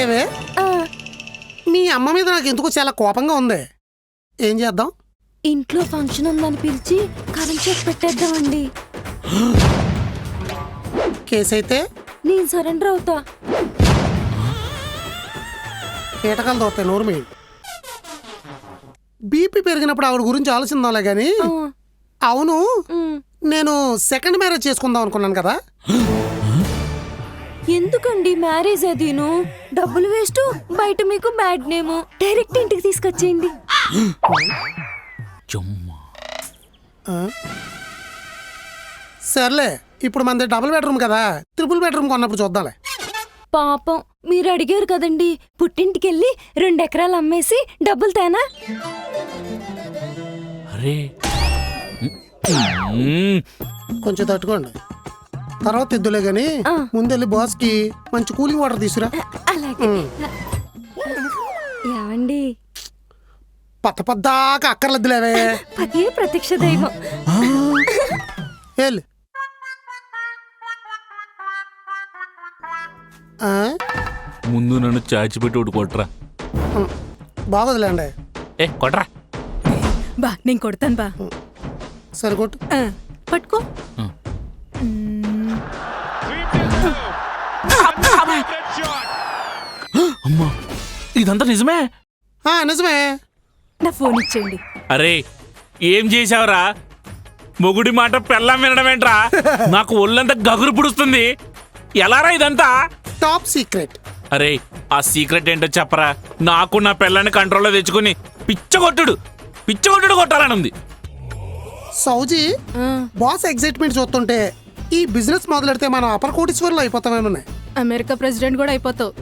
ఏవే మీ అమ్మ మీద నాకు ఎందుకు చాలా కోపంగా ఉంది. ఏం చేద్దాం? ఇంట్లో ఫంక్షన్ ఉందని పిలిచి కరెంట్ షాక్ పెట్టేద్దామండి. కేసు అయితే నేను సరెండర్ అవుతా. కీటకాలు దొరుకుతాయి నోరు మీ. బీపీ పెరిగినప్పుడు ఆవిడ గురించి ఆలోచిందాలే గాని. అవును, నేను సెకండ్ మ్యారేజ్ చేసుకుందాం అనుకున్నాను కదా. ఎందుకండి మ్యారేజ్ అదీను? డబ్బులు వేస్ట్, బయట మీకు బ్యాడ్ నేమ్. డైరెక్ట్ ఇంటికి తీసుకొచ్చేయండి. సర్లే, ఇప్పుడు మనది డబుల్ బెడ్రూమ్ కదా, ట్రిపుల్ బెడ్రూమ్ కొన్నప్పుడు చూద్దాంలే. పాపం మీరు అడిగారు కదండి, పుట్టింటికెళ్ళి 2 ఎకరాలు అమ్మేసి డబ్బులు తేనా? అరే కొంచెం తట్టుకోండి, తర్వాత ఇద్దులే గాని ముందెళ్ళి బాస్ కి మంచి కూలింగ్ వాటర్ తీసుకురా. అలాగే. ఏమండి, పద్దదాకా అక్కర్లేదులేవే. పదే ప్రత్యక్ష దైవం. వెళ్ళు. ముందు నన్ను చాచిపెట్టి ఒకటి కొట్రా. బాగోదులేండి. కొట్రా. బా నేను కొడతాను బా. సరే కొట్టు. పట్టుకో. అమ్మా, ఇదంతా నిజమే? నిజమే. నా ఫోన్ ఇచ్చేయండి. అరే ఏం చేసావురా? మొగుడి మాట పెళ్ళాం వినడమేంట్రా? నాకు ఒళ్ళంతా గగురు పుడుస్తుంది. ఎలారా ఇదంతా? Top secret. అరే ఆ సీక్రెట్ ఏంటో చెప్పరా. నాకు నా పెళ్ళాన్ని కంట్రోల్లో తెచ్చుకుని పిచ్చగొట్టుడు కొట్టాలని ఉంది. సౌజీ, బాస్ ఎగ్జైట్మెంట్ చూస్తుంటే ఈ బిజినెస్ మొదలెడితే మనం అపర కోటీశ్వర్లు అయిపోతామేమన్నా. అమెరికా ప్రెసిడెంట్ కూడా అయిపోతావు.